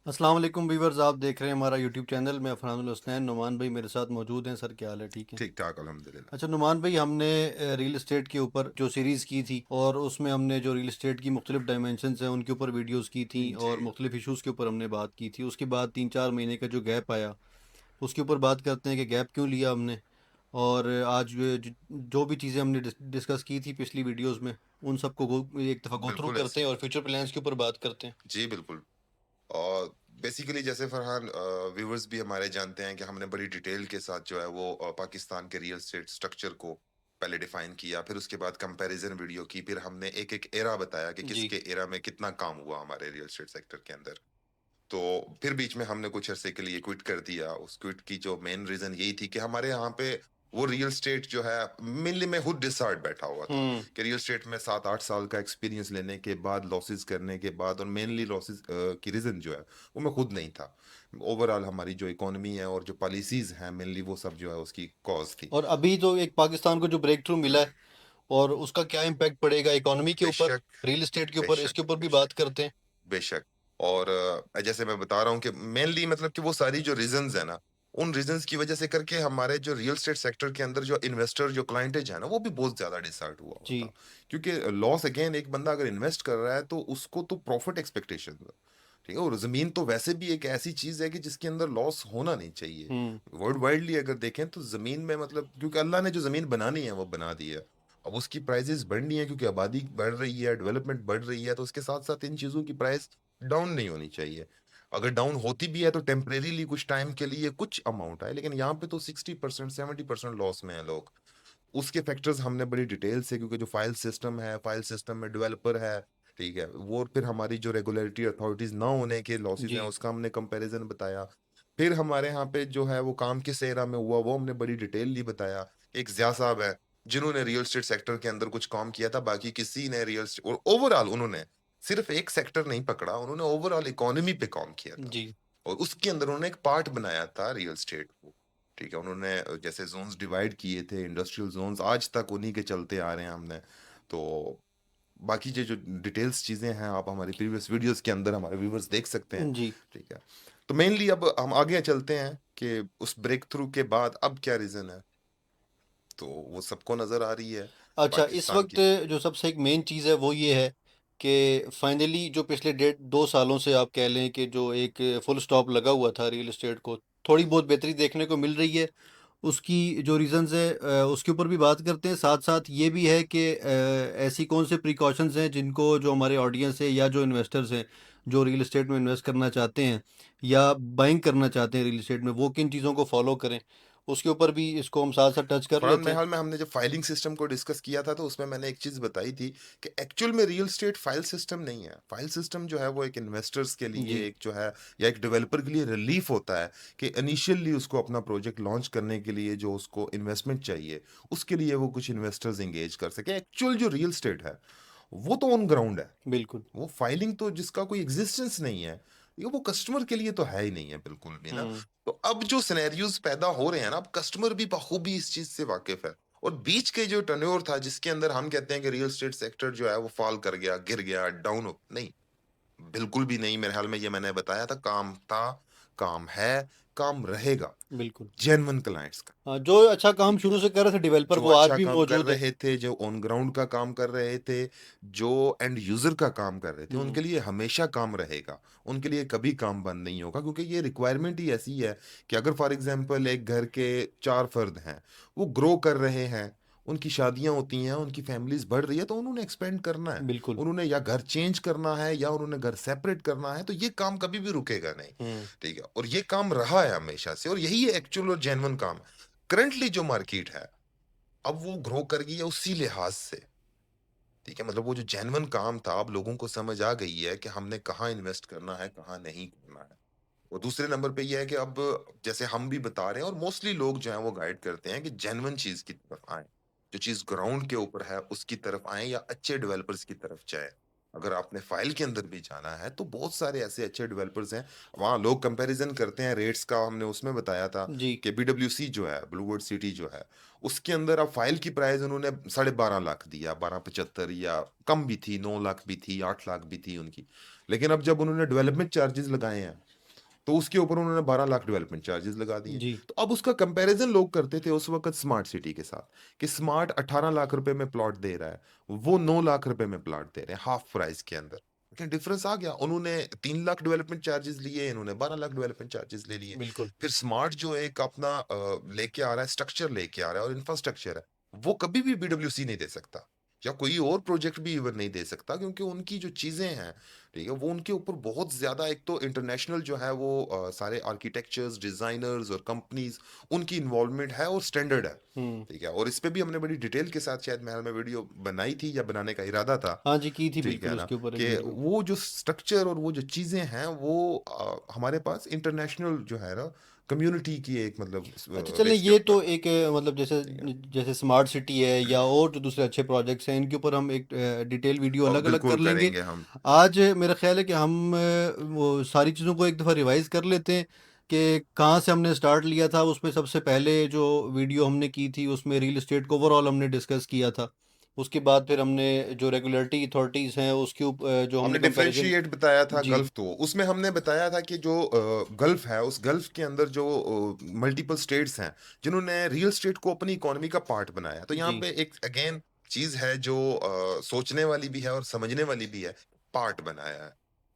अस्सलाम वालेकुम व्यूवर्स, आप देख रहे हैं हमारा यूट्यूब चैनल। मैं फ़रहानुल हसनैन। नुमान भाई मेरे साथ मौजूद हैं। सर क्या हाल है? ठीक है। ठीक ठाक अल्हम्दुलिल्लाह। अच्छा नुमान भाई, हमने रियल एस्टेट के ऊपर जो सीरीज़ की थी और उसमें हमने जो रियल एस्टेट की मुख्तलिफ डायमेंशंस हैं उनके ऊपर वीडियोस की थी जी। और मुख्तलिफ इशूज़ के ऊपर हमने बात की थी। उसके बाद 3-4 महीने का जो गैप आया उसके ऊपर बात करते हैं कि गैप क्यों लिया हमने। और आज जो भी चीज़ें हमने डिस्कस की थी पिछली वीडियोस में उन सबको एक दफ़ा गो थ्रू बिल्कुल करते ऐसे हैं और फ्यूचर प्लान्स के ऊपर बात करते हैं। जी, बिल्कुल। और बेसिकली जैसे फरहान व्यूअर्स भी हमारे जानते हैं कि हमने बड़ी डिटेल के साथ जो है वो पाकिस्तान के रियल एस्टेट स्ट्रक्चर को पहले डिफाइन किया, फिर उसके बाद कंपैरिजन वीडियो की, फिर हमने एक-एक एरा बताया कि जी। किसके एरा में कितना काम हुआ हमारे रियल एस्टेट सेक्टर के अंदर। तो फिर बीच में हमने कुछ अरसे के लिए क्विट कर दिया। उस क्विट की जो मेन रीज़न यही थी कि हमारे यहाँ पे वो रियल एस्टेट जो है मेनली मैं खुद डिसाइड बैठा हुआ था हम्म। कि रियल एस्टेट में 7-8 साल का एक्सपीरियंस लेने के बाद लॉसेस करने के बाद और मेनली लॉसेस की रीज़न जो है वो मैं खुद नहीं था। ओवरऑल हमारी जो इकोनॉमी है और जो पॉलिसीज़ हैं मेनली वो सब जो है उसकी कॉज़ थी। और अभी तो एक पाकिस्तान को जो ब्रेक थ्रू मिला है और उसका क्या इम्पैक्ट पड़ेगा इकोनॉमी के ऊपर, बेशक, रियल एस्टेट के ऊपर, बेशक, इसके ऊपर भी बेशक, बात करते हैं। बेशक। और जैसे मैं बता रहा हूँ कि मेनली मतलब कि वो सारी जो रीजंस है ना, उन रीजंस की वजह से करके हमारे जो रियल एस्टेट सेक्टर के अंदर जो इन्वेस्टर जो क्लाइंटेज है ना वो भी बहुत ज्यादा डिसहार्ट हुआ जी। होता। क्योंकि लॉस अगेन एक बंदा अगर इन्वेस्ट कर रहा है तो उसको तो प्रॉफिट एक्सपेक्टेशन, ठीक है। और जमीन तो वैसे भी एक ऐसी चीज है कि जिसके अंदर लॉस होना नहीं चाहिए। हम्म। वर्ल्ड वाइडली अगर देखें तो जमीन में मतलब क्योंकि अल्लाह ने जो जमीन बनानी है वो बना दी है। अब उसकी प्राइसेस बढ़नी है क्योंकि आबादी बढ़ रही है, डेवलपमेंट बढ़ रही है, तो उसके साथ साथ इन चीजों की प्राइस डाउन नहीं होनी चाहिए। अगर डाउन होती भी है तो टेम्परेरीली कुछ टाइम के लिए कुछ अमाउंट है, लेकिन यहाँ पे तो 60% 70% लॉस में है लोग। उसके फैक्टर्स हमने बड़ी डिटेल से, क्योंकि जो फाइल सिस्टम है, फाइल सिस्टम में डेवलपर है, ठीक है, वो फिर हमारी जो रेगुलेटरी अथॉरिटीज ना होने के लॉसेस जी। हैं उसका हमने कंपैरिजन बताया। फिर हमारे यहाँ पे जो है वो काम किस एरा में हुआ वो हमने बड़ी डिटेलली बताया। एक जिया साहब है जिन्होंने रियल एस्टेट सेक्टर के अंदर कुछ काम किया था, बाकी किसी ने रियल एस्टेट और ओवरऑल उन्होंने सिर्फ एक सेक्टर नहीं पकड़ा, उन्होंने ओवरऑल इकोनॉमी पे काम किया था। जी। और उसके अंदर उन्होंने एक पार्ट बनाया था रियल एस्टेट को, ठीक है। उन्होंने जैसे जोन्स डिवाइड किए थे, इंडस्ट्रियल जोन्स आज तक उन्हीं के चलते आ रहे हैं हमने। तो बाकी जो जो डिटेल्स चीज़ें हैं आप हमारी प्रीवियस वीडियोस के अंदर हमारे व्यूवर्स देख सकते हैं, जी। ठीक है। तो मेनली अब हम आगे चलते हैं कि उस ब्रेक थ्रू के बाद अब क्या रीज़न है, तो वो सबको नज़र आ रही है अच्छा, इस पाकिस्तान वक्त की। जो सबसे एक मेन चीज़ है वो ये है कि फाइनली जो पिछले 1.5-2 सालों से आप कह लें कि जो एक फुल स्टॉप लगा हुआ था रियल एस्टेट को, थोड़ी बहुत बेहतरी देखने को मिल रही है। उसकी जो रीज़न्स है उसके ऊपर भी बात करते हैं। साथ साथ ये भी है कि ऐसी कौन से प्रिकॉशंस हैं जिनको जो हमारे ऑडियंस है या जो इन्वेस्टर्स हैं जो रियल एस्टेट में इन्वेस्ट करना चाहते हैं या बाइंग करना चाहते हैं रियल एस्टेट में, वो किन चीज़ों को फॉलो करें, उसके ऊपर भी इसको हम साथ साथ टच कर फरहान, लेते में हैं। हाल में हमने जब फाइलिंग सिस्टम को डिस्कस किया था तो उसमें मैंने एक चीज बताई थी कि एक्चुअल में रियल एस्टेट फाइल सिस्टम नहीं है। फाइल सिस्टम जो है वो एक इन्वेस्टर्स के जी। लिए एक जो है या एक डेवलपर के लिए रिलीफ होता है कि इनिशियली उसको अपना प्रोजेक्ट लॉन्च करने के लिए जो उसको इन्वेस्टमेंट चाहिए उसके लिए वो कुछ इन्वेस्टर्स एंगेज कर सके। एक्चुअल जो रियल एस्टेट है वो तो ऑन ग्राउंड है। बिल्कुल। वो फाइलिंग तो जिसका कोई एग्जिस्टेंस नहीं है, ये वो कस्टमर के लिए तो है ही नहीं है बिल्कुल भी ना। हम्म। तो अब जो सिनेरियोज पैदा हो रहे हैं ना, अब कस्टमर भी बखूबी इस चीज से वाकिफ है। और बीच के जो टर्नओवर था जिसके अंदर हम कहते हैं कि रियल एस्टेट सेक्टर जो है वो फॉल कर गया, गिर गया, डाउन हो, नहीं, बिल्कुल भी नहीं। मेरे ख्याल में ये मैंने बताया था, काम है, काम रहेगा, बिल्कुल। जेन्युइन क्लाइंट्स का। हाँ, जो अच्छा काम ठीक है, शुरू से कर रहे थे डेवलपर जो वो आज अच्छा भी काम कर मौजूद है। रहे थे, जो ऑन ग्राउंड का काम कर रहे थे, जो एंड यूजर का काम कर रहे थे, हम्म। उनके लिए हमेशा काम रहेगा। उनके लिए कभी काम बंद नहीं होगा, क्योंकि ये रिक्वायरमेंट ही ऐसी है कि अगर फॉर एग्जांपल एक घर के 4 फर्द हैं, वो ग्रो कर रहे हैं, उनकी शादियां होती हैं, उनकी फैमिलीज बढ़ रही है, तो उन्होंने एक्सपेंड करना है। बिल्कुल। उन्होंने या घर चेंज करना है या उन्होंने घर सेपरेट करना है, तो ये काम कभी भी रुकेगा नहीं, हम्म। ठीक है। और ये काम रहा है हमेशा से, और यही है एक्चुअल और जेन्युइन काम। करंटली जो मार्केट है अब वो ग्रो कर गई है उसी लिहाज से, ठीक है। मतलब वो जो जेन्युइन काम था अब लोगों को समझ आ गई है कि हमने कहाँ इन्वेस्ट करना है, कहाँ नहीं करना है। और दूसरे नंबर पे ये है कि अब जैसे हम भी बता रहे हैं और मोस्टली लोग जो हैं वो गाइड करते हैं कि जेन्युइन चीज की तरफ आए, जो चीज ग्राउंड के ऊपर है उसकी तरफ आए या अच्छे डेवलपर्स की तरफ जाए। अगर आपने फाइल के अंदर भी जाना है तो बहुत सारे ऐसे अच्छे डेवलपर्स हैं। वहाँ लोग कंपैरिजन करते हैं रेट्स का, हमने उसमें बताया था जी। कि बीडब्ल्यूसी जो है, ब्लूवर्ड सिटी जो है, उसके अंदर अब फाइल की प्राइस उन्होंने 12.5 लाख दिया, 12.75, या कम भी थी, 9 लाख भी थी, 8 लाख भी थी उनकी। लेकिन अब जब उन्होंने डेवलपमेंट चार्जेस लगाए हैं तो उसके ऊपर उन्होंने 12 लाख डेवलपमेंट चार्जेस लगा दिए। जी, तो अब उसका कंपैरिजन लोग करते थे उस वक़्त स्मार्ट सिटी के साथ, कि स्मार्ट 18 लाख रुपए में प्लॉट दे रहा है, वो 9 लाख रुपए में प्लॉट दे रहे हैं, हाफ प्राइस के अंदर। लेकिन डिफरेंस आ गया, उन्होंने 3 लाख डेवलपमेंट चार्जेस लिए, इन्होंने 12 लाख डेवलपमेंट चार्जेस ले लिए। बिल्कुल। फिर स्मार्ट जो एक अपना लेके आ रहा है, स्ट्रक्चर लेके आ रहा है और इंफ्रास्ट्रक्चर है, वो कभी भी बीडब्ल्यूसी नहीं दे सकता, या कोई और प्रोजेक्ट भी इवन नहीं दे सकता, क्योंकि उनकी जो चीज़ें हैं, ठीक है, वो उनके ऊपर बहुत ज़्यादा, एक तो इंटरनेशनल जो है वो सारे आर्किटेक्चर्स, डिज़ाइनर्स और कंपनीज़, उनकी इन्वॉल्वमेंट है और स्टैंडर्ड है, हुँ। ठीक है? और इस पे भी हमने बड़ी डिटेल के साथ शायद मैं वीडियो बनाई थी, या बनाने का इरादा था, हाँ जी, की थी ठीक है बिल्कुल ना? उसके ऊपर एक कि वीडियो। वो जो स्ट्रक्चर और वो जो चीज़ें हैं, वो हमारे पास इंटरनेशनल जो है ना, कम्युनिटी की एक मतलब अच्छा चलें बेस के ये ऊपर तो है, एक मतलब जैसे ठीक है? जैसे स्मार्ट सिटी है या और जो दूसरे अच्छे प्रोजेक्ट्स हैं इनके ऊपर हम एक डिटेल वीडियो और अलग-अलग बिल्कुल कर लेंगे। करेंगे हम। आज मेरा ख़्याल है कि हम वो सारी चीज़ों को एक दफ़ा रिवाइज़ कर लेते हैं कि कहाँ से हमने स्टार्ट लिया था। उसमें सबसे पहले जो वीडियो हमने की थी उसमें रियल एस्टेट को ओवरऑल हमने डिस्कस किया था। उसके बाद फिर हमने जो रेगुलेटरी अथॉरिटीज़ हैं उसके जो हमने हमने कंपैरिज़न। डिफरेंशिएट बताया था जी, गल्फ, तो उसमें हमने बताया था कि जो गल्फ है, उस गल्फ के अंदर जो मल्टीपल स्टेट्स हैं, जिन्होंने रियल स्टेट को अपनी इकोनॉमी का पार्ट बनाया, तो यहाँ जी, पे एक अगेन चीज है जो सोचने वाली भी है और समझने वाली भी है। पार्ट बनाया है,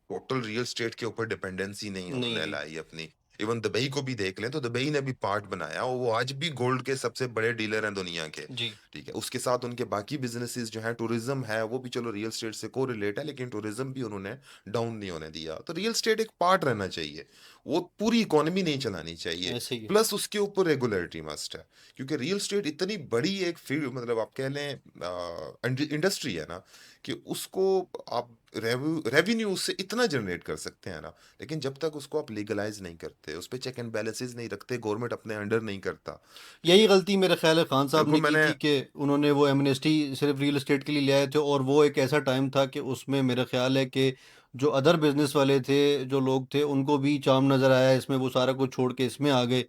टोटल रियल स्टेट के ऊपर डिपेंडेंसी नहीं नहीं उन्होंने है। लाई अपनी। इवन दुबई को भी देख लें, तो दुबई ने भी पार्ट बनाया और वो आज भी गोल्ड के सबसे बड़े डीलर हैं दुनिया के, जी, ठीक है? उसके साथ उनके बाकी बिज़नेसेस जो हैं, टूरिज़्म है, वो भी चलो रियल एस्टेट से कोरिलेट है, लेकिन टूरिज़्म भी उन्होंने डाउन नहीं होने दिया। तो रियल एस्टेट एक पार्ट रहना चाहिए, वो पूरी इकोनॉमी नहीं चलानी चाहिए। ऐसे ही है। प्लस उसके ऊपर रेगुलेटरी मस्ट है, क्योंकि रियल एस्टेट इतनी बड़ी एक फील्ड, मतलब आप कह लें इंडस्ट्री है ना, कि उसको आप रेवेन्यू उससे इतना जनरेट कर सकते हैं ना, लेकिन जब तक उसको आप लीगलाइज़ नहीं करते, उस पे चेक एंड बैलेंसेस नहीं रखते, गवर्नमेंट अपने अंडर नहीं करता। यही गलती मेरा ख़्याल है खान साहब बिल्कुल ने की मैंने थी कि उन्होंने वो एमनेस्टी सिर्फ़ रियल एस्टेट के लिए ले आए थे और वो एक ऐसा टाइम था कि उसमें मेरा ख़्याल है कि जो अदर बिज़नेस वाले थे, जो लोग थे, उनको भी चार्म नज़र आया इसमें, वो सारा कुछ छोड़ के इसमें आ गए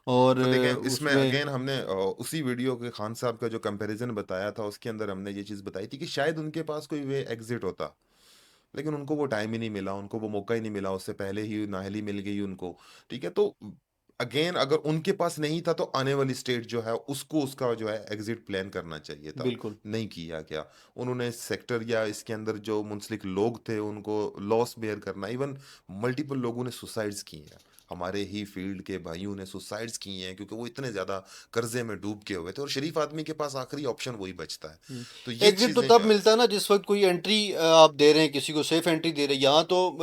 और तो देखें, इसमें उसमें। अगेन हमने उसी वीडियो के खान साहब का जो कंपैरिजन बताया था, उसके अंदर हमने ये चीज़ बताई थी कि शायद उनके पास कोई वे एग्जिट होता, लेकिन उनको वो टाइम ही नहीं मिला, उनको वो मौका ही नहीं मिला, उससे पहले ही नाअहली मिल गई उनको, ठीक है? तो अगेन अगर उनके पास नहीं था, तो आने वाली स्टेट जो है उसको उसका जो है एग्जिट प्लान करना चाहिए था, बिल्कुल। नहीं किया गया। उन्होंने इस सेक्टर या इसके अंदर जो मुंसलिक लोग थे उनको लॉस बेयर करना, इवन मल्टीपल लोगों ने सुसाइड्स की हैं, हमारे ही फील्ड के भाइयों ने सुसाइड्स की हैं, क्योंकि वो इतने ज़्यादा कर्जे में डूब के हुए थे, और शरीफ आदमी के पास आखिरी ऑप्शन वही बचता है। तो ये एग्ज़िट तो चीज़ें जो तब है, मिलता है ना जिस वक़्त कोई एंट्री आप दे रहे हैं, किसी को सेफ एंट्री दे रहे हैं। यहाँ तो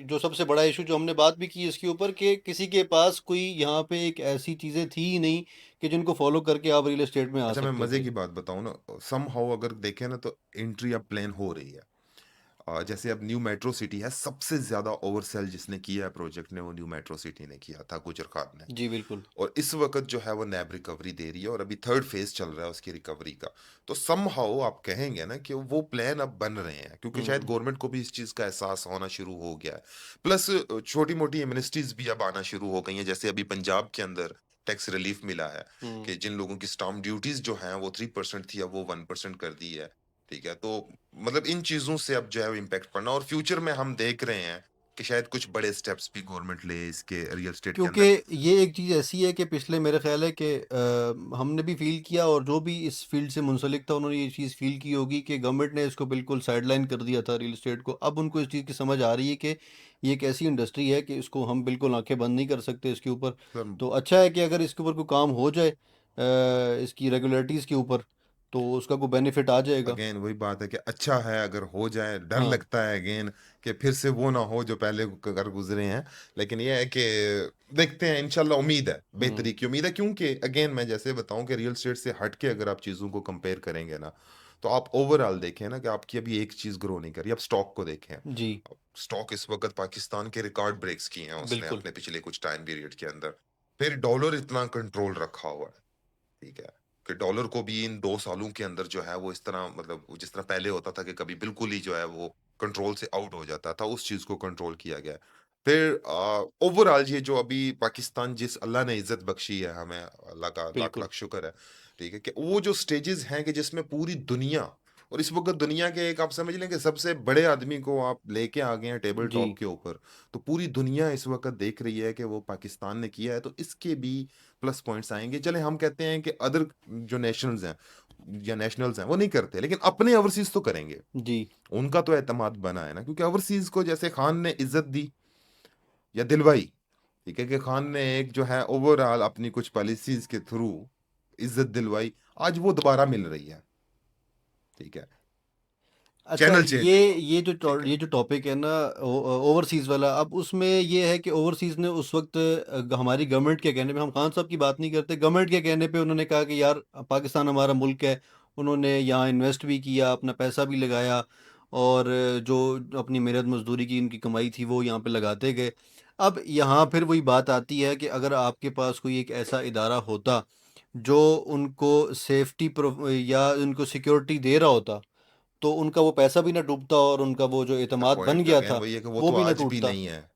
जो सबसे बड़ा इश्यू जो हमने बात भी की इसके ऊपर कि किसी के पास कोई यहाँ पे एक ऐसी चीज़ें थी ही नहीं कि जिनको फ़ॉलो करके आप रियल एस्टेट में आ अच्छा मैं सकते मज़े थे। की बात बताऊँ ना, समहाउ अगर देखें ना, तो एंट्री अब प्लान हो रही है। जैसे अब न्यू मेट्रो सिटी है, सबसे ज़्यादा ओवरसेल जिसने किया है प्रोजेक्ट ने, वो न्यू मेट्रो सिटी ने किया था, गुजर खान ने। जी, बिल्कुल। और इस वक़्त जो है वो नैब रिकवरी दे रही है, और अभी थर्ड फेज़ चल रहा है उसकी रिकवरी का। तो समहाउ आप कहेंगे ना कि वो प्लान अब बन रहे हैं, क्योंकि शायद हुँ, गवर्नमेंट को भी इस चीज़ का एहसास होना शुरू हो गया है। प्लस छोटी-मोटी एमनेस्टीज़ भी अब आना शुरू हो गई हैं, जैसे अभी पंजाब के अंदर टैक्स रिलीफ मिला है, हुँ। कि जिन लोगों की स्टाम्प ड्यूटीज़ जो हैं वो 3% थी, अब वो 1% कर दी है, ठीक है? तो मतलब इन चीज़ों से अब जो है इम्पैक्ट पड़ना, और फ्यूचर में हम देख रहे हैं कि शायद कुछ बड़े स्टेप्स भी गवर्नमेंट ले इसके रियल एस्टेट के क्योंकि अंदर। ये एक चीज़ ऐसी है कि पिछले मेरा ख़्याल है कि हमने भी फ़ील किया और जो भी इस फ़ील्ड से मुंसलिक था उन्होंने ये चीज़ फ़ील की होगी कि गवर्नमेंट ने इसको बिल्कुल साइडलाइन कर दिया था रियल एस्टेट को। अब उनको इस चीज़ की समझ आ रही है कि ये एक ऐसी इंडस्ट्री है कि इसको हम बिल्कुल आँखें बंद नहीं कर सकते इसके ऊपर। सर, तो अच्छा है कि अगर इसके ऊपर कोई काम हो जाए इसकी रेगुलेटरीज़ के ऊपर तो उसका कोई बेनिफिट आ जाएगा। अगेन वही बात है कि अच्छा है अगर हो जाए, डर हाँ, लगता है अगेन कि फिर से वो ना हो जो पहले कर गुजरे हैं। लेकिन ये है कि देखते हैं, इंशाल्लाह उम्मीद है, हुँ, बेहतरी की उम्मीद है, क्योंकि अगेन मैं जैसे बताऊं कि रियल स्टेट से हट के अगर आप चीज़ों को कंपेयर करेंगे ना, तो आप ओवरऑल देखें ना कि आपकी अभी एक चीज़ ग्रो नहीं करी। आप स्टॉक को देखें, जी, स्टॉक इस वक्त पाकिस्तान के रिकॉर्ड ब्रेक्स किए हैं उसने बिल्कुल। अपने पिछले कुछ टाइम पीरियड के अंदर। फिर डॉलर इतना कंट्रोल रखा हुआ है, ठीक है, कि डॉलर को भी इन 2 सालों के अंदर जो है वो इस तरह, मतलब जिस तरह पहले होता था कि कभी बिल्कुल ही जो है वो कंट्रोल से आउट हो जाता था, उस चीज़ को कंट्रोल किया गया है। फिर ओवरऑल ये जो अभी पाकिस्तान, जिस अल्लाह ने इज़्ज़त बख्शी है हमें, अल्लाह का बिल्कुल। लाख-लाख शुक्र है, ठीक है, कि वो जो स्टेजेस हैं कि जिसमें पूरी दुनिया और इस वक़्त दुनिया के एक आप समझ लें कि सबसे बड़े आदमी को आप लेके आ गए हैं टेबल जी, टॉक के ऊपर। तो पूरी दुनिया इस वक़्त देख रही है कि वो पाकिस्तान ने किया है, तो इसके भी प्लस पॉइंट्स आएँगे। चलें हम कहते हैं कि अदर जो नेशंस हैं या नेशनल्स हैं वो नहीं करते, लेकिन अपने ओवरसीज़ तो करेंगे। जी। उनका तो एतमाद बना है ना, क्योंकि ओवरसीज़ को जैसे खान ने इज़्ज़त दी या दिलवाई, ठीक है, कि खान ने एक जो है ओवरऑल अपनी कुछ पॉलिसीज़ के थ्रू इज़्ज़त दिलवाई, आज वो दोबारा मिल रही है, ठीक है। अच्छा, चैनल चेंज, ठीक है। ये जो टॉपिक है ना, ओवरसीज़ वाला, अब उसमें ये है कि ओवरसीज़ ने उस वक़्त हमारी गवर्नमेंट के कहने पे, हम खान साहब की बात नहीं करते, गवर्नमेंट के कहने पे उन्होंने कहा कि यार पाकिस्तान हमारा मुल्क है। उन्होंने यहाँ इन्वेस्ट भी किया, अपना पैसा भी लगाया, और जो अपनी मेहनत मज़दूरी की उनकी कमाई थी वो यहाँ पे लगाते गए। अब यहाँ फिर वही बात आती है कि अगर आपके पास कोई एक ऐसा इदारा होता जो उनको सेफ्टी या उनको सिक्योरिटी दे रहा होता, तो उनका वो पैसा भी ना डूबता और उनका वो जो द एतमाद बन पॉइंट गया अगेन था, वही है कि वो वो तो भी ना आज भी टूटता। नहीं है।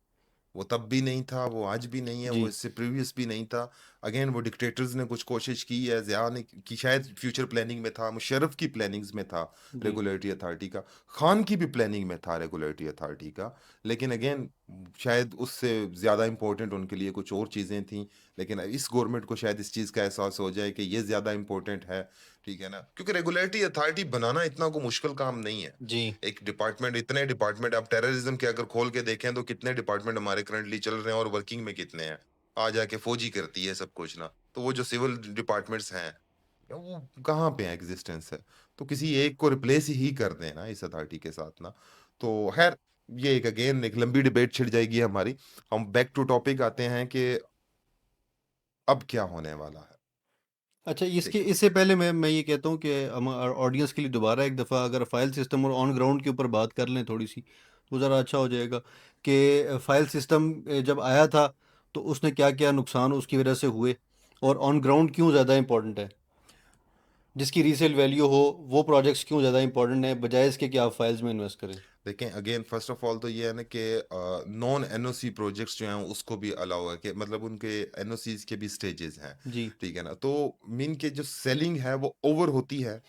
वो तब भी नहीं था, वो आज भी नहीं है, वो जी, इससे प्रीवियस भी नहीं था। अगेन वो डिक्टेटर्स ने कुछ कोशिश की है, ज़िया ने की, शायद फ्यूचर प्लानिंग में था, मुशर्रफ की प्लानिंग्स में था जी, रेगुलेटरी अथॉरिटी का, खान की भी प्लानिंग में था रेगुलेटरी अथॉरिटी का, लेकिन अगेन शायद उससे ज़्यादा इंपॉर्टेंट उनके लिए कुछ और चीज़ें थीं। लेकिन इस गवर्नमेंट को शायद इस चीज़ का एहसास हो जाए कि ये ज़्यादा इंपॉर्टेंट है, ठीक है ना, क्योंकि रेगुलेटरी अथॉरिटी बनाना इतना को मुश्किल काम नहीं है। जी, एक डिपार्टमेंट, इतने डिपार्टमेंट आप टेररिज्म के अगर खोल के देखें तो कितने डिपार्टमेंट हमारे करंटली चल रहे हैं और वर्किंग में कितने हैं। आ जाके फौजी करती है सब कुछ ना, तो वो जो सिविल डिपार्टमेंट्स हैं वो कहाँ पे एग्जिस्टेंस है। तो किसी एक को रिप्लेस ही कर दें ना इस अथॉरिटी के साथ ना। तो खैर, ये एक अगेन एक लंबी डिबेट छिड़ जाएगी हमारी। हम बैक टू टॉपिक आते हैं कि अब क्या होने वाला है। अच्छा, इसके देखें, इससे पहले मैं ये कहता हूँ कि हम ऑडियंस के लिए दोबारा एक दफ़ा अगर फाइल सिस्टम और ऑन ग्राउंड के ऊपर बात कर लें थोड़ी सी, तो ज़रा अच्छा हो जाएगा कि फाइल सिस्टम जब आया था तो उसने क्या क्या नुकसान उसकी वजह से हुए, और ऑन ग्राउंड क्यों ज़्यादा इंपॉर्टेंट है, जिसकी रीसेल वैल्यू हो, वो प्रोजेक्ट्स क्यों ज़्यादा इंपॉर्टेंट है बजाय इसके कि आप फाइल्स में इन्वेस्ट करें। देखें अगेन फर्स्ट ऑफ ऑल तो ये है ना कि नॉन एनओसी प्रोजेक्ट्स जो हैं उसको भी अलाउ है, कि मतलब उनके एनओसीज के भी स्टेजेस हैं, जी, ठीक है ना। तो मीन के जो सेलिंग है वो ओवर होती है,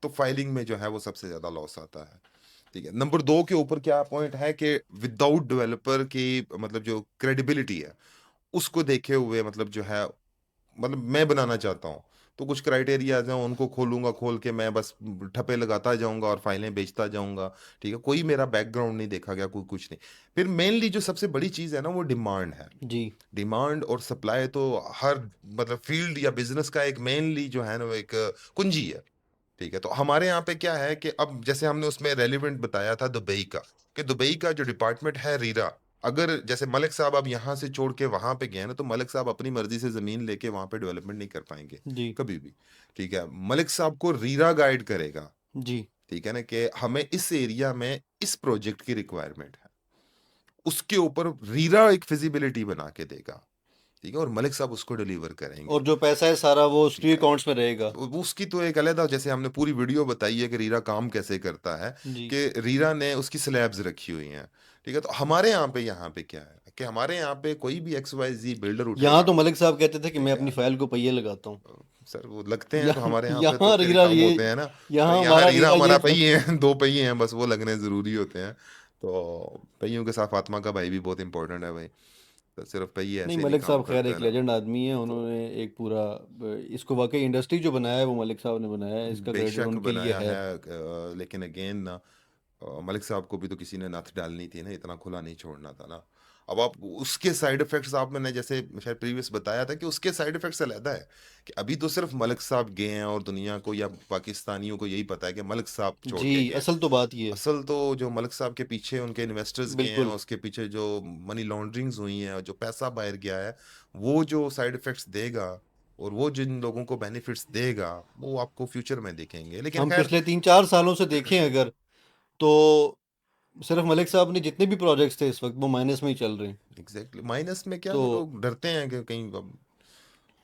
तो फाइलिंग में जो है वो सबसे ज़्यादा लॉस आता है, ठीक है। नंबर दो के ऊपर क्या पॉइंट है कि विदाउट डेवलपर की मतलब जो क्रेडिबिलिटी है उसको देखे हुए, मतलब जो है, मतलब मैं बनाना चाहता हूँ तो कुछ क्राइटेरियाज हैं, उनको खोलूंगा, खोल के मैं बस ठप्पे लगाता जाऊंगा और फाइलें बेचता जाऊंगा, ठीक है, कोई मेरा बैकग्राउंड नहीं देखा गया, कोई कुछ नहीं। फिर मेनली जो सबसे बड़ी चीज़ है ना वो डिमांड है। जी, डिमांड और सप्लाई तो हर मतलब फील्ड या बिजनेस का एक मेनली जो है ना वो एक कुंजी है, ठीक है। तो हमारे यहाँ पे क्या है कि अब जैसे हमने उसमें रेलिवेंट बताया था दुबई का, कि दुबई का जो डिपार्टमेंट है रीरा, अगर जैसे मलिक साहब अब यहाँ से छोड़ के वहां पे गए ना, तो मलिक साहब अपनी मर्जी से जमीन लेके वहां पे डेवलपमेंट नहीं कर पाएंगे जी, कभी भी, ठीक है। मलिक साहब को रीरा गाइड करेगा, जी। ठीक है ना, कि हमें इस एरिया में इस प्रोजेक्ट की रिक्वायरमेंट है, उसके ऊपर रीरा एक फिजिबिलिटी बना के देगा, ठीक है, और मलिक साहब उसको डिलीवर करेंगे, और जो पैसा है सारा वो ठीक उसके है। अकाउंट्स में रहेगा। वो उसकी तो एक अलग, जैसे हमने पूरी वीडियो बताई है कि रीरा काम कैसे करता है, जी। कि रीरा ने उसकी स्लैब्स रखी हुई हैं, ठीक है। तो हमारे यहाँ पे क्या है कि हमारे यहाँ पे कोई भी एक्स वाई जी बिल्डर यहाँ उठेगा, तो मलिक साहब कहते थे कि मैं ठीक है। अपनी फाइल को पहिए लगाता हूँ। सर वो लगते हैं तो यहाँ हमारे यहाँ पे तो यहाँ फिर रीरा कम ये, होते हैं ना। तो यहाँ यहाँ हमारा रीरा रीरा ये हमारा था। पहिए हैं, दो पहिए हैं बस, वो लगने जरूरी होते हैं। तो पहियों के साथ आत्मा का भाई भी बहुत इंपॉर्टेंट है भाई। तो सिर्फ पहिए नहीं, ऐसे नहीं मलिक काम साहब खैर करते एक हैं ना। लेजेंड आदमी है, तो उन्होंने एक पूरा इसको वाकई इंडस्ट्री जो बनाया है वो मलिक साहब ने बनाया है, इसका क्रेडिट बेशक उनके लिए बनाया है। है, लेकिन अगेन ना, मलिक साहब को भी तो किसी ने नथ डालनी थी ना, इतना खुला नहीं छोड़ना था ना। अब आप उसके साइड इफेक्ट्स, आप मैंने जैसे शायद प्रीवियस बताया था कि उसके साइड इफेक्ट्स अलग है, कि अभी तो सिर्फ मलिक साहब गए हैं और दुनिया को या पाकिस्तानियों को यही पता है कि मलिक साहब छोड़ जी, के गए हैं। असल तो बात ये है। असल तो जो मलिक साहब के पीछे उनके इन्वेस्टर्स गए हैं, बिल्कुल। उसके पीछे जो मनी लॉन्ड्रिंग्स हुई हैं और जो पैसा बाहर गया है, वो जो साइड इफेक्ट्स देगा और वो जिन लोगों को बेनिफिट्स देगा वो आपको फ्यूचर में दिखेंगे, लेकिन हम खैर। पिछले 3-4 सालों से देखें अगर, तो सिर्फ मलिक साहब ने जितने भी प्रोजेक्ट्स थे इस वक्त वो माइनस में ही चल रहे हैं। एग्जैक्टली माइनस में क्या, तो वो लोग डरते हैं कि कहीं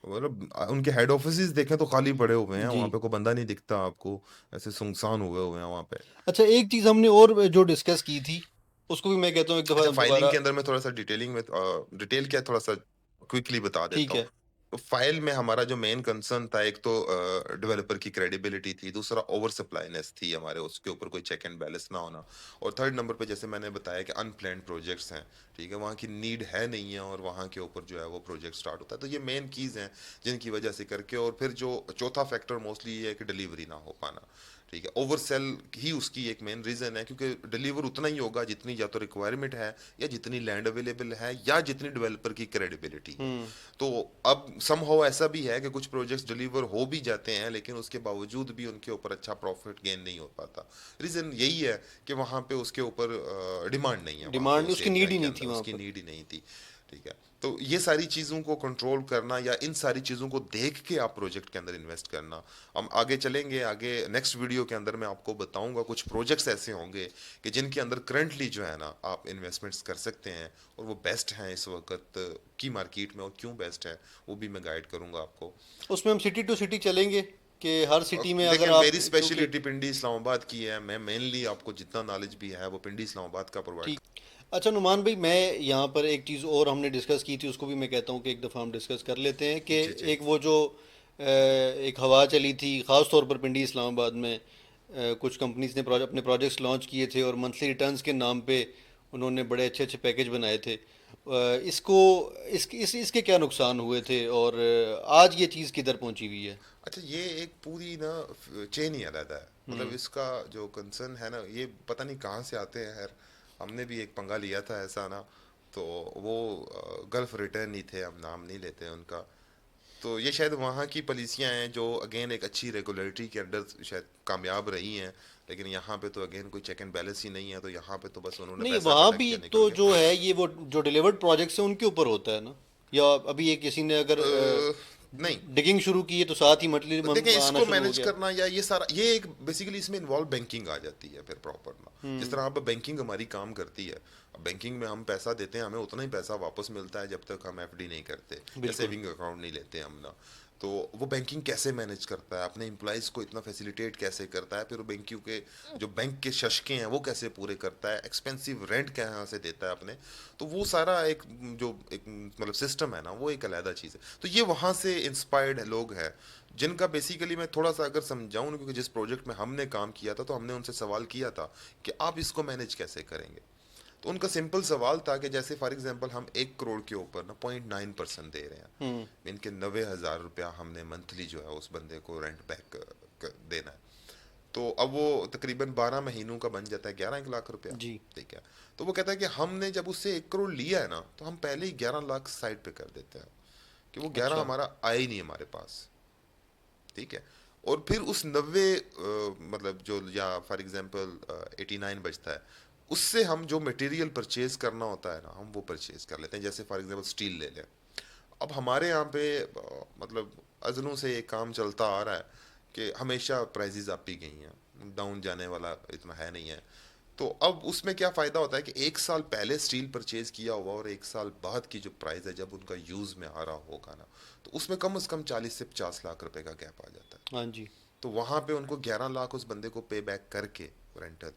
मतलब उनके हेड ऑफिसेज देखें तो खाली पड़े हुए हैं, जी। वहां पे कोई बंदा नहीं दिखता आपको, ऐसे सुनसान हुए हुए हैं वहां पे। अच्छा, एक चीज़ हमने और जो डिस्कस की थी, उसको भी मैं कहता हूँ एक अच्छा, दफ़ा फाइलिंग दोबारा। के अंदर मैं थोड़ा सा डिटेलिंग में डिटेल क्या थोड़ा सा क्विकली बता देता ठीक हूँ। है। फाइल में हमारा जो मेन कंसर्न था, एक तो डेवलपर की क्रेडिबिलिटी थी, दूसरा ओवर सप्लाईनेस थी हमारे, उसके ऊपर कोई चेक एंड बैलेंस ना होना, और थर्ड नंबर पे जैसे मैंने बताया कि अनप्लान्ड प्रोजेक्ट्स हैं, ठीक है, वहाँ की नीड है नहीं है और वहाँ के ऊपर जो है वो प्रोजेक्ट स्टार्ट होता है। तो ये मेन कीज़ हैं जिनकी वजह से करके, और फिर जो चौथा फैक्टर मोस्टली ये है कि डिलीवरी ना हो पाना, ठीक है, ओवर सेल ही उसकी एक मेन रीज़न है, क्योंकि डिलीवर उतना ही होगा जितनी या तो रिक्वायरमेंट है, या जितनी लैंड अवेलेबल है, या जितनी डेवलपर की क्रेडिबिलिटी है। हम्म। तो अब समहाउ ऐसा भी है कि कुछ प्रोजेक्ट्स डिलीवर हो भी जाते हैं, लेकिन उसके बावजूद भी उनके ऊपर अच्छा प्रॉफिट गेन नहीं हो पाता। रीज़न यही है कि वहाँ पे उसके ऊपर डिमांड नहीं है, वहाँ पे डिमांड, उस उसकी एरिया नीड ही के नहीं अंदर थी वहाँ उसकी पर। नीड ही नहीं थी, ठीक है। तो ये सारी चीज़ों को कंट्रोल करना, या इन सारी चीज़ों को देख के आप प्रोजेक्ट के अंदर इन्वेस्ट करना। हम आगे चलेंगे, आगे नेक्स्ट वीडियो के अंदर मैं आपको बताऊंगा कुछ प्रोजेक्ट्स ऐसे होंगे कि जिनके अंदर करंटली जो है ना आप इन्वेस्टमेंट्स कर सकते हैं, और वो बेस्ट हैं इस वक्त की मार्केट में, और क्यों बेस्ट है वो भी मैं गाइड करूंगा आपको। उसमें हम सिटी टू सिटी चलेंगे कि हर सिटी में देखिए, अगर आप, मेरी क्योंकि स्पेशलिटी पिंडी इस्लामाबाद की है, मैं मेनली आपको जितना नॉलेज भी है वो पिंडी इस्लामाबाद का प्रोवाइड। ठीक। अच्छा नुमान भाई, मैं यहाँ पर एक चीज़ और हमने डिस्कस की थी, उसको भी मैं कहता हूँ कि एक दफ़ा हम डिस्कस कर लेते हैं कि जी जी। एक वो जो एक हवा चली थी ख़ास तौर पर पिंडी इस्लामाबाद में, कुछ कंपनीज ने अपने प्रोजेक्ट्स लॉन्च किए थे और मंथली रिटर्न्स के नाम पे उन्होंने बड़े अच्छे अच्छे पैकेज बनाए थे। इसको इसके क्या नुकसान हुए थे, और आज ये चीज़ किधर पहुंची हुई है? अच्छा, ये एक पूरी ना चेन ही अलग है, मतलब हम्म। इसका जो कंसर्न है ना, ये पता नहीं कहाँ से आते हैं। खैर, हमने भी एक पंगा लिया था ऐसा ना, तो वो गल्फ रिटर्न ही थे, हम नाम नहीं लेते हैं उनका। तो ये शायद वहाँ की पॉलिसियाँ हैं जो अगेन एक अच्छी रेगुलेटरी के अंडर शायद कामयाब रही हैं, लेकिन यहाँ पे तो अगेन कोई चेक एंड बैलेंस ही नहीं है, तो यहाँ पे तो बस उन्होंने नहीं, पैसा वहाँ खटक भी के निकल तो गए। जो है ये वो जो डिलीवर्ड प्रोजेक्ट्स हैं उनके ऊपर होता है ना, या अभी ये किसी ने अगर अ, नहीं, डिगिंग शुरू की है तो साथ ही मटली देखें, आना इसको शुरू हो मैनेज गया? करना या ये सारा, ये एक बेसिकली इसमें इन्वॉल्व बैंकिंग आ जाती है फिर प्रॉपर ना। जिस हम्म। तरह अब बैंकिंग हमारी काम करती है, अब बैंकिंग में हम पैसा देते हैं, हमें उतना ही पैसा वापस मिलता है जब तक हम एफडी नहीं करते या बिल्कुल। सेविंग अकाउंट नहीं लेते हम ना। तो वो बैंकिंग कैसे मैनेज करता है, अपने एम्प्लॉयज़ को इतना फैसिलिटेट कैसे करता है, फिर वो बैंकिंग के जो बैंक के शशके हैं वो कैसे पूरे करता है, एक्सपेंसिव रेंट कहाँ से देता है अपने, तो वो सारा एक जो एक मतलब सिस्टम है ना, वो एक अलहदा चीज़ है। तो ये वहाँ से इंस्पायर्ड लोग हैं, जिनका बेसिकली मैं थोड़ा सा अगर समझाऊं, क्योंकि जिस प्रोजेक्ट में हमने काम किया था तो हमने उनसे सवाल किया था कि आप इसको मैनेज कैसे करेंगे। तो उनका सिंपल सवाल था कि जैसे फॉर एग्जांपल हम 1 करोड़ के ऊपर ना 0.9% दे रहे हम्म। हैं, इनके 90,000 रुपया हमने मंथली जो है उस बंदे को रेंट बैक देना है। तो अब वो तकरीबन 12 महीनों का बन जाता है 11 लाख रुपया, जी। ठीक है। तो वो कहता है कि हमने जब उससे 1 करोड़ लिया है ना, तो हम पहले ही 11 लाख साइड पे कर देते हैं, कि वो 11 अच्छा। हमारा आए ही नहीं हमारे पास, ठीक है। और फिर उस 90 मतलब जो, या फॉर एग्जांपल 89 बचता है, उससे हम जो मटेरियल परचेज करना होता है ना, हम वो परचेज कर लेते हैं। जैसे फॉर एग्जांपल स्टील ले लें, अब हमारे यहाँ पे मतलब अज़लों से ये काम चलता आ रहा है कि हमेशा प्राइजेज अप ही गई हैं, डाउन जाने वाला इतना है नहीं है। तो अब उसमें क्या फ़ायदा होता है कि 1 साल पहले स्टील परचेज किया हुआ और 1 साल बाद की जो प्राइस है जब उनका यूज़ में आ रहा होगा ना, तो उसमें कम से कम 40 से 50 लाख रुपए का गैप आ जाता है। हाँ जी। तो वहाँ पे उनको 11 लाख उस बंदे को पे बैक करके रेंटल,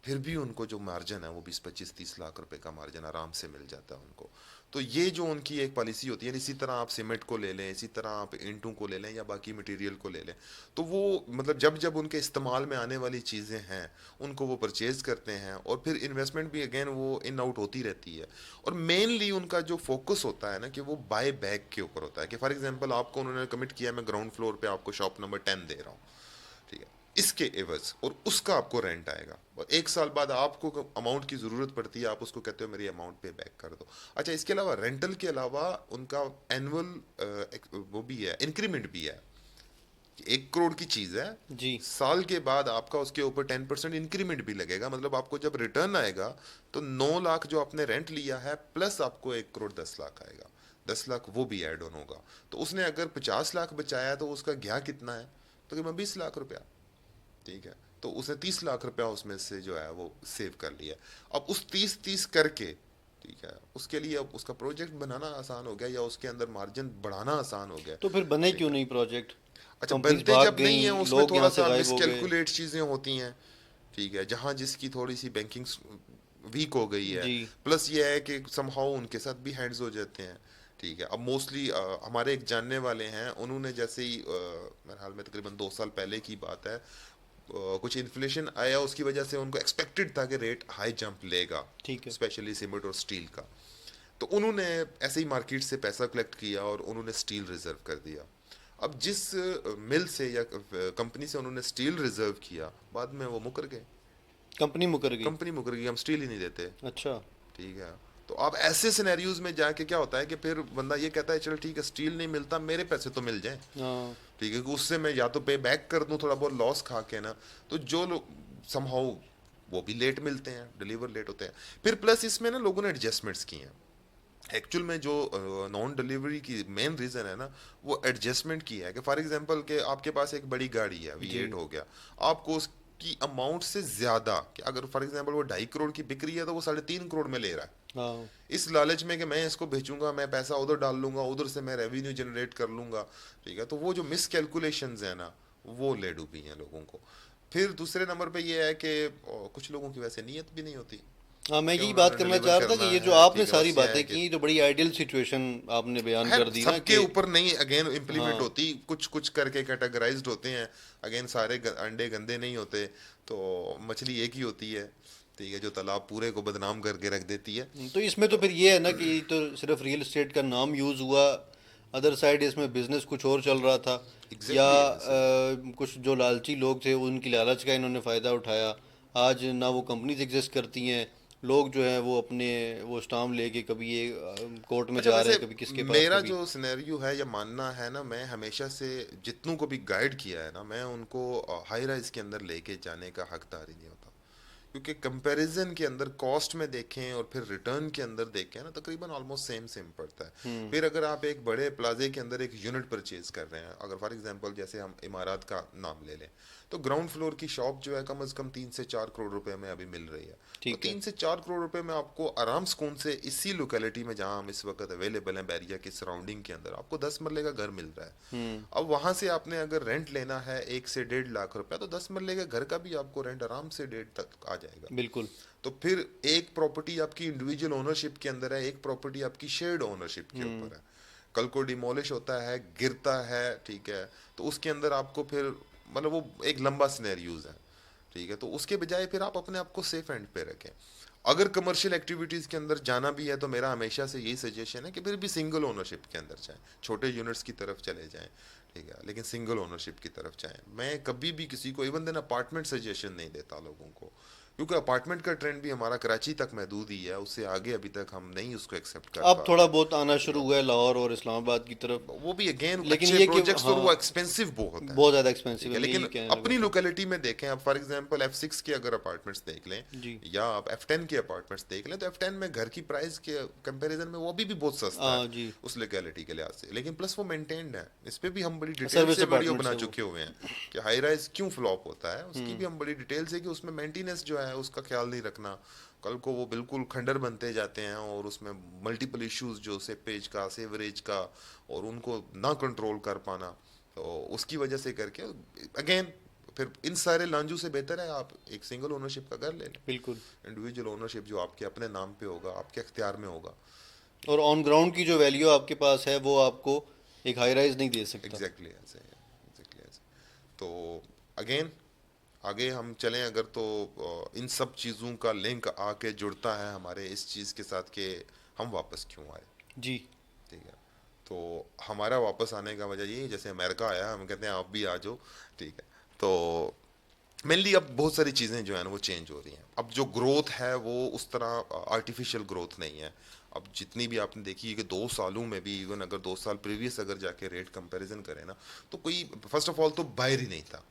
फिर भी उनको जो मार्जिन है वो 20, 25, 30 लाख रुपए का मार्जिन आराम से मिल जाता है उनको। तो ये जो उनकी एक पॉलिसी होती है, इसी तरह आप सीमेंट को ले लें, इसी तरह आप ईंटों को ले लें, या बाकी मटेरियल को ले लें, तो वो मतलब जब जब उनके इस्तेमाल में आने वाली चीज़ें हैं उनको वो परचेज करते हैं, और फिर इन्वेस्टमेंट भी अगेन वो इन आउट होती रहती है। और मेनली उनका जो फोकस होता है ना, कि वो बाय बैक के ऊपर होता है, कि फॉर एग्जांपल आपको उन्होंने कमिट किया, मैं ग्राउंड फ्लोर पे आपको शॉप नंबर 10 दे रहा हूँ, ठीक है, इसके एवज, और उसका आपको रेंट आएगा, और 1 साल बाद आपको अमाउंट की ज़रूरत पड़ती है, आप उसको कहते हो मेरी अमाउंट पे बैक कर दो। अच्छा, इसके अलावा रेंटल के अलावा उनका एनुअल वो भी है, इंक्रीमेंट भी है, कि 1 करोड़ की चीज़ है, जी। साल के बाद आपका उसके ऊपर 10% इंक्रीमेंट भी लगेगा, मतलब आपको जब रिटर्न आएगा तो 9 लाख जो आपने रेंट लिया है प्लस आपको 1 करोड़ 10 लाख आएगा, 10 लाख वो भी ऐड ऑन होगा। तो उसने अगर 50 लाख बचाया तो उसका गया कितना है, तकरीबन 20 लाख रुपया, ठीक है। तो उसने 30 लाख रुपया उसमें से जो है वो सेव कर लिया। अब उस 30-30 करके, ठीक है, उसके लिए अब उसका प्रोजेक्ट बनाना आसान हो गया, या उसके अंदर मार्जिन बढ़ाना आसान हो गया, तो फिर बने ठीक क्यों है। नहीं प्रोजेक्ट? अच्छा, कंपनीज बनते भाग जब नहीं है, गई, उसमें लोग थोड़ा यहाँ से सा गायब हो गए। मिसकैलकुलेट चीज़ें होती हैं, ठीक है, जहाँ जिसकी थोड़ी सी बैंकिंग वीक हो गई है, जी। प्लस ये है कि समहाउ उनके साथ भी हैंड्स हो जाते हैं, ठीक है। अब मोस्टली हमारे एक जानने वाले हैं, उन्होंने जैसे ही मेरे हाल में तकरीबन 2 साल पहले की बात है, कुछ इन्फ्लेशन आया, उसकी वजह से उनको एक्सपेक्टेड था कि रेट हाई जंप लेगा, ठीक है। स्पेशली सीमेंट और स्टील का। तो उन्होंने ऐसे ही मार्केट से पैसा कलेक्ट किया और उन्होंने स्टील रिजर्व कर दिया। अब जिस मिल से या कंपनी से उन्होंने स्टील रिजर्व किया, बाद में वो मुकर गए। कंपनी मुकर गई? कंपनी मुकर गई, हम स्टील ही नहीं देते। अच्छा। ठीक है। तो अब ऐसे सिनेरियोज में जाके क्या होता है कि फिर बंदा ये कहता है चल ठीक है, स्टील नहीं मिलता, मेरे पैसे तो मिल जाए। हाँ। ठीक है, कि उससे मैं या तो पे बैक कर दूं थोड़ा बहुत लॉस खा के ना। तो जो लोग समहाउ वो भी लेट मिलते हैं, डिलीवर लेट होते हैं। फिर प्लस इसमें ना लोगों ने एडजस्टमेंट्स किए हैं। एक्चुअल में जो नॉन डिलीवरी की मेन रीजन है ना, वो एडजस्टमेंट की है। कि फॉर एग्जांपल के आपके पास एक बड़ी गाड़ी है, V8 जी। हो गया, आपको उसकी अमाउंट से ज्यादा, कि अगर फॉर एग्जांपल वो 2.5 करोड़ की बिक रही है तो वो 3.5 करोड़ में ले रहा है। हाँ। इस लालच में कि मैं इसको बेचूंगा, मैं पैसा उधर डाल लूंगा, उधर से मैं रेवेन्यू जनरेट कर लूंगा। ठीक है, तो वो जो मिस कैलकुलेशंस है ना, वो ले डूबी हैं लोगों को। फिर दूसरे नंबर पे ये है कि कुछ लोगों की वैसे नीयत भी नहीं होती हाँ, मैं कि यही बात उन्होंने करना डिलीवर चाह रहा था कि करना ये जो है। आपने ठीक है, सारी बस ये है बातें कि की, तो बड़ी आइडियल सिचुएशन आपने बयान है, कर दी ना सबके कि ऊपर नहीं अगेन इम्प्लीमेंट हाँ। होती, कुछ कुछ करके कैटेगराइज्ड होते हैं। अगेन सारे अंडे गंदे नहीं होते। तो मछली एक ही होती है, ठीक है, जो तालाब पूरे को बदनाम करके रख देती है। तो इसमें तो तो फिर ये है ना कि तो सिर्फ रियल एस्टेट का नाम यूज़ हुआ, अदर साइड इसमें बिजनेस कुछ और चल रहा था, या एग्जैक्टली exactly, कुछ जो लालची लोग थे उनकी लालच का इन्होंने फ़ायदा उठाया। आज ना वो कंपनीज एग्जिस्ट करती हैं, लोग जो हैं वो अपने वो स्टाम्प लेके कभी ये कोर्ट में अच्छा जा रहे वैसे हैं, कभी किसके पास, मेरा कभी। जो सिनेरियो है या मानना है ना, मैं हमेशा से जितनों को भी गाइड किया है ना, मैं उनको हाई राइज के अंदर लेके जाने का हकदार ही नहीं होता। क्योंकि कंपैरिजन के अंदर कॉस्ट में देखें और फिर रिटर्न के अंदर देखें ना, तकरीबन ऑलमोस्ट सेम सेम पड़ता है। हम्म। फिर अगर आप एक बड़े प्लाजे के अंदर एक यूनिट परचेज कर रहे हैं, अगर फॉर एग्जांपल जैसे हम इमारात का नाम ले लें, तो ग्राउंड फ्लोर की शॉप जो है कम से कम 3 से 4 करोड़ रुपए में अभी मिल रही है। तो ठीक है। 3 से 4 करोड़ रुपए में आपको आराम सुकून से इसी लोकेलिटी में जहां हम इस वक्त अवेलेबल हैं, बैरिया के सराउंडिंग के अंदर, आपको 10 मरले का घर मिल रहा है। हम्म। अब वहां से आपने अगर रेंट लेना है 1 से 1.5 लाख रुपया, तो 10 मरले के घर का भी आपको रेंट आराम से 1.5 तक आ जाएगा। बिल्कुल। तो फिर एक प्रॉपर्टी आपकी इंडिविजुअल ओनरशिप के अंदर है, एक प्रॉपर्टी आपकी शेयर्ड ओनरशिप के हम्म। ऊपर है। कल को डिमोलिश होता है, गिरता है, ठीक है, तो उसके अंदर आपको फिर मतलब वो एक लंबा सिनेरियोज है। ठीक है, तो उसके बजाय फिर आप अपने आप को सेफ एंड पे रखें। अगर कमर्शियल एक्टिविटीज़ के अंदर जाना भी है, तो मेरा हमेशा से यही सजेशन है कि फिर भी सिंगल ओनरशिप के अंदर जाएं, छोटे यूनिट्स की तरफ चले जाएं। ठीक है, लेकिन सिंगल ओनरशिप की तरफ जाएं। मैं कभी भी किसी को इवन देन अपार्टमेंट सजेशन नहीं देता लोगों को, क्योंकि अपार्टमेंट का ट्रेंड भी हमारा कराची तक महदूद ही है, उससे आगे अभी तक हम नहीं उसको एक्सेप्ट कर अब पा थोड़ा रहे। बहुत आना यू शुरू नो, हुआ है लाहौर और इस्लामाबाद की तरफ। वो भी अगेन लेकिन अच्छे ये कि प्रोजेक्ट्स, और हाँ, वो एक्सपेंसिव बहुत हैं। बहुत ज़्यादा ठीक एक्सपेंसिव है, है, मैं यही लेकिन कहने लगा अपनी था। लोकेलिटी में देखें, आप फॉर एग्जांपल F6 के अगर अपार्टमेंट्स देख लें, जी। या आप F10 के अपार्टमेंट्स देख लें, तो F10 में घर की प्राइस के कंपैरिजन में वो भी बहुत सस्ता है हाँ जी। उस लोकेलिटी के लिहाज से। लेकिन प्लस वो मेंटेन्ड है। इस पे भी हम बड़ी डिटेल सर्विस से वीडियो अपार्टमेंट्स बना है वो। चुके हुए हैं कि हाई राइज क्यों फ्लॉप होता है, उसकी हम्म। भी हम बड़ी डिटेल से, कि उसमें मेंटेनेंस जो है उसका ख्याल नहीं रखना, कल को वो बिल्कुल खंडर बनते जाते हैं, और उसमें मल्टीपल इश्यूज जो सेपेज का, सेवरेज का, और उनको ना कंट्रोल कर पाना, तो उसकी वजह से करके अगेन फिर इन सारे लांजू से बेहतर है आप एक सिंगल ओनरशिप का घर ले लें। बिल्कुल। इंडिविजुअल ओनरशिप जो आपके अपने नाम पे होगा, आपके अख्तियार में होगा। और ऑन ग्राउंड की जो वैल्यू आपके पास है वो आपको एक हाई राइज नहीं दे सकता। एग्जैक्टली ऐसे है, एग्जैक्टली ऐसे। तो अगेन आगे हम चलें अगर, तो इन सब चीज़ों का लिंक आके जुड़ता है हमारे इस चीज़ के साथ कि हम वापस क्यों आए। जी। ठीक है, तो हमारा वापस आने का वजह ये है, जैसे अमेरिका आया, हम कहते हैं आप भी आ जाओ। ठीक है, तो मेनली अब बहुत सारी चीज़ें जो है ना वो चेंज हो रही हैं। अब जो ग्रोथ है वो उस तरह आर्टिफिशियल ग्रोथ नहीं है। अब जितनी भी आपने देखी है कि 2 सालों में भी, इवन अगर 2 साल प्रीवियस अगर जाके रेट कंपैरिजन करें ना, तो कोई फर्स्ट ऑफ ऑल तो बायर ही नहीं था।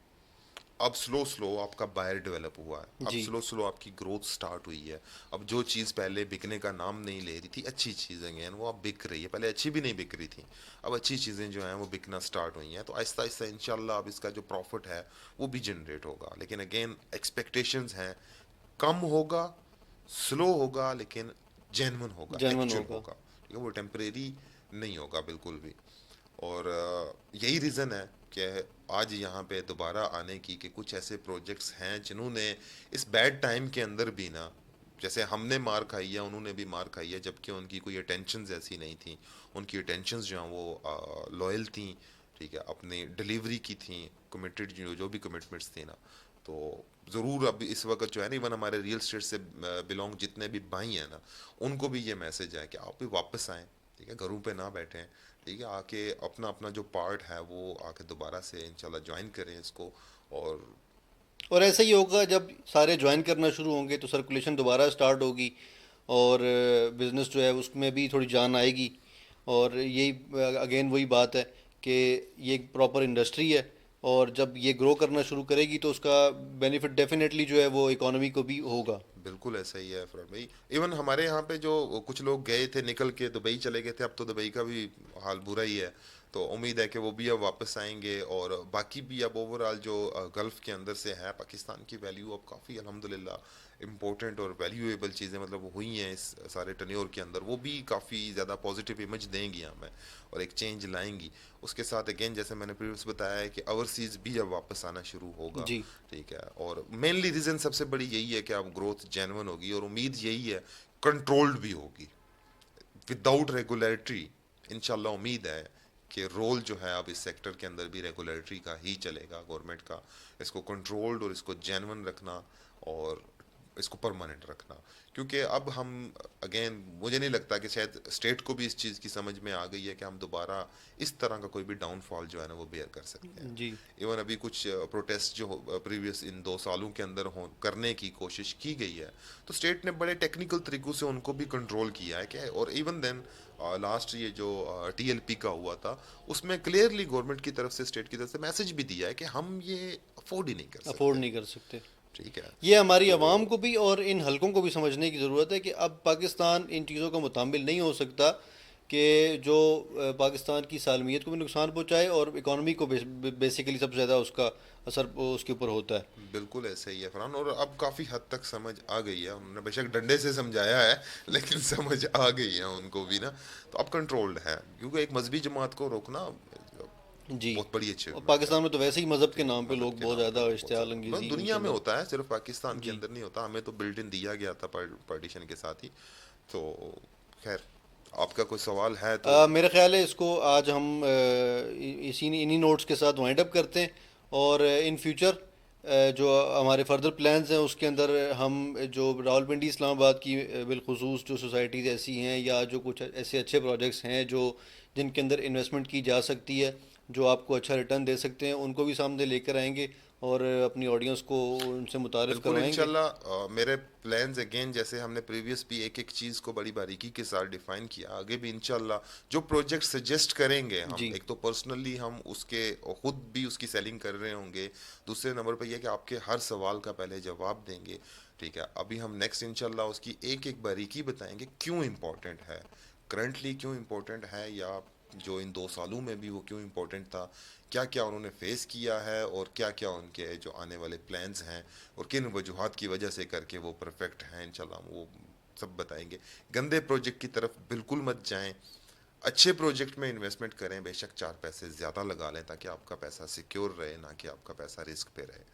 अब स्लो स्लो आपका बायर डेवलप हुआ है, अब जी। स्लो स्लो आपकी ग्रोथ स्टार्ट हुई है। अब जो चीज़ पहले बिकने का नाम नहीं ले रही थी, अच्छी चीज़ें हैं वो अब बिक रही है, पहले अच्छी भी नहीं बिक रही थी, अब अच्छी चीज़ें जो हैं वो बिकना स्टार्ट हुई हैं। तो आहिस्ता आहिस्ता इंशाल्लाह अब इसका जो प्रॉफिट है वो भी जनरेट होगा। लेकिन अगेन एक्सपेक्टेशंस हैं, कम होगा, स्लो होगा, लेकिन जेन्युइन होगा, जेन्युइन एक्चुअल होगा। होगा। ठीक है, वो टेम्परेरी नहीं होगा बिल्कुल भी। और यही रीज़न है कि आज यहाँ पे दोबारा आने की, कि कुछ ऐसे प्रोजेक्ट्स हैं जिन्होंने इस बैड टाइम के अंदर भी ना जैसे हमने मार खाई है उन्होंने भी मार खाई है, जबकि उनकी कोई अटेंशंस ऐसी नहीं थी। उनकी अटेंशंस जो हैं वो लॉयल थी, ठीक है, अपनी डिलीवरी की थी, कमिटेड जो जो भी कमिटमेंट्स थी ना। तो ज़रूर अब इस वक्त जो है ना, इवन हमारे रियल स्टेट से बिलोंग जितने भी भाई हैं ना, उनको भी ये मैसेज है कि आप भी वापस आएँ, ठीक है, घरों पे ना बैठें, ठीक है, आके अपना अपना जो पार्ट है वो आके दोबारा से इंशाल्लाह ज्वाइन करें इसको। और और ऐसा ही होगा जब सारे ज्वाइन करना शुरू होंगे तो सर्कुलेशन दोबारा स्टार्ट होगी, और बिज़नेस जो है उसमें भी थोड़ी जान आएगी। और यही अगेन वही बात है कि ये एक प्रॉपर इंडस्ट्री है, और जब ये ग्रो करना शुरू करेगी तो उसका बेनिफिट डेफिनेटली जो है वो इकोनॉमी को भी होगा। बिल्कुल ऐसा ही है फरहान भाई। इवन हमारे यहाँ पे जो कुछ लोग गए थे निकल के दुबई चले गए थे, अब तो दुबई का भी हाल बुरा ही है। तो उम्मीद है कि वो भी अब वापस आएंगे, और बाकी भी अब ओवरऑल जो गल्फ़ के अंदर से है, पाकिस्तान की वैल्यू अब काफ़ी अल्हम्दुलिल्लाह इम्पोर्टेंट और वैल्यूएबल चीज़ें मतलब हुई हैं इस सारे टन्योर के अंदर, वो भी काफ़ी ज़्यादा पॉजिटिव इमेज देंगी हमें और एक चेंज लाएंगी। उसके साथ अगेन जैसे मैंने प्रीवियस बताया है कि ओवरसीज़ भी अब वापस आना शुरू होगा, जी। ठीक है। और मेनली रीज़न सबसे बड़ी यही है कि अब ग्रोथ जेन्युइन होगी, और उम्मीद यही है कंट्रोल्ड भी होगी विदाउट रेगुलेटरी। इंशाल्लाह उम्मीद है कि रोल जो है अब इस सेक्टर के अंदर भी रेगुलेटरी का ही चलेगा, गवर्नमेंट का, इसको कंट्रोल्ड और इसको जेन्युइन रखना और इसको परमानेंट रखना। क्योंकि अब हम अगेन मुझे नहीं लगता कि शायद स्टेट को भी इस चीज़ की समझ में आ गई है कि हम दोबारा इस तरह का कोई भी डाउनफॉल जो है ना वो बेयर कर सकते हैं। जी। इवन अभी कुछ प्रोटेस्ट जो प्रीवियस इन 2 सालों के अंदर हो करने की कोशिश की गई है, तो स्टेट ने बड़े टेक्निकल तरीकों से उनको भी कंट्रोल किया है क्या। और इवन देन लास्ट ये जो टीएलपी का हुआ था, उसमें क्लियरली गवर्नमेंट की तरफ से, स्टेट की तरफ से मैसेज भी दिया है कि हम ये अफोर्ड ही नहीं कर अफोर्ड सकते, नहीं कर सकते। ठीक है। ये हमारी तो आवाम को भी और इन हलकों को भी समझने की ज़रूरत है कि अब पाकिस्तान इन चीज़ों का मुतामिल नहीं हो सकता कि जो पाकिस्तान की सालमियत को भी नुकसान पहुंचाए, और इकॉनमी को बेसिकली सबसे ज़्यादा उसका असर उसके ऊपर होता है। बिल्कुल ऐसे ही है फरहान, और अब काफ़ी हद तक समझ आ गई है, उन्होंने बेशक डंडे से समझाया है लेकिन समझ आ गई है उनको भी ना। तो अब कंट्रोल्ड है, क्योंकि एक मजहबी जमात को रोकना जी। बहुत बड़ी और अचीवमेंट है। पाकिस्तान में तो वैसे ही मज़हब के ठीक है, नाम पे मज़हब लोग के बहुत नाम पे ज़्यादा लोग बहुत इश्तिहाल ज़्यादा अंगेज़ी दुनिया उनके में अंदर। होता है, सिर्फ पाकिस्तान के जी। अंदर नहीं होता। हमें तो बिल्ट इन दिया गया था पार्टीशन के साथ ही। तो खैर, आपका कोई सवाल है तो। मेरा ख्याल है इसको आज हम इसी इन्हीं नोट्स के साथ वाइंड अप करते हैं, और इन फ्यूचर जो हमारे फर्दर प्लान्स हैं उसके अंदर हम जो रावलपिंडी इस्लामाबाद की बिलखुसूस जो सोसाइटीज़ ऐसी हैं, या जो कुछ ऐसे अच्छे प्रोजेक्ट्स हैं जो जिनके अंदर इन्वेस्टमेंट की जा सकती है, जो आपको अच्छा रिटर्न दे सकते हैं, उनको भी सामने लेकर आएंगे और अपनी ऑडियंस को उनसे मुतारिफ़ बिल्कुल करवाएंगे। इंशाल्लाह। मेरे प्लान्स अगेन जैसे हमने प्रीवियस भी एक एक चीज़ को बड़ी बारीकी के साथ डिफाइन किया, आगे भी इंशाल्लाह जो प्रोजेक्ट सजेस्ट करेंगे हम, जी। एक तो पर्सनली हम उसके खुद भी उसकी सेलिंग कर रहे होंगे, दूसरे नंबर पर यह कि आपके हर सवाल का पहले जवाब देंगे, ठीक है। अभी हम नेक्स्ट इंशाल्लाह उसकी एक एक बारीकी बताएंगे, क्यों इम्पोर्टेंट है, करंटली क्यों इम्पोर्टेंट है, या जो इन 2 सालों में भी वो क्यों इम्पोर्टेंट था, क्या क्या उन्होंने फेस किया है, और क्या क्या उनके जो आने वाले प्लान्स हैं, और किन वजूहात की वजह से करके वो परफेक्ट हैं, इंशाल्लाह वो सब बताएंगे। गंदे प्रोजेक्ट की तरफ बिल्कुल मत जाएं, अच्छे प्रोजेक्ट में इन्वेस्टमेंट करें, बेशक 4 पैसे ज़्यादा लगा लें ताकि आपका पैसा सिक्योर रहे, ना कि आपका पैसा रिस्क पे रहे,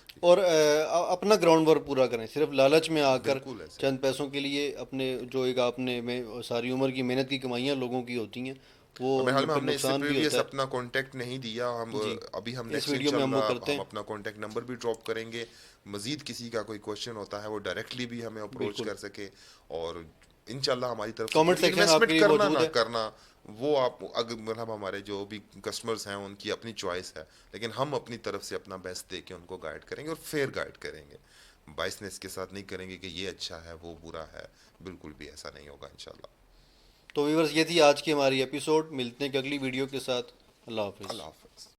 ठीक और है। अपना ग्राउंड वर्क पूरा करें, सिर्फ लालच में आकर बिल्कुल ऐसे ही। चंद पैसों के लिए अपने जो एक आपने में सारी उम्र की मेहनत की कमाइयाँ लोगों की होती हैं, वो और मेरे हाल में फिर हमने इससे नुकसान भी होता प्रीवियस है। अपना कांटेक्ट नहीं दिया, हम जी। अभी हम इस नेक्स्ट वीडियो में हम वो इंशाल्लाह करते हम हैं। अपना कांटेक्ट नंबर भी ड्रॉप करेंगे। मज़ीद किसी का कोई क्वेश्चन होता है वो डायरेक्टली भी हमें अप्रोच बिल्कुल। कर सके, और इंशाल्लाह हमारी तरफ से कमेंट पूरी सेक्शन इन्वेस्टमेंट आपके लिए करना मौजूद ना है। करना वो आप अगर मतलब हमारे जो भी कस्टमर्स हैं उनकी अपनी चॉइस है, लेकिन हम अपनी तरफ से अपना बेस्ट दे के उनको गाइड करेंगे और फेयर गाइड करेंगे। बाइसनेस के साथ नहीं करेंगे कि ये अच्छा है वो बुरा है, बिल्कुल भी ऐसा नहीं होगा इंशाल्लाह। तो व्यूअर्स, ये थी आज की हमारी एपिसोड। मिलते हैं एक अगली वीडियो के साथ। अल्लाह हाफिज़। अल्लाह हाफ़िज़।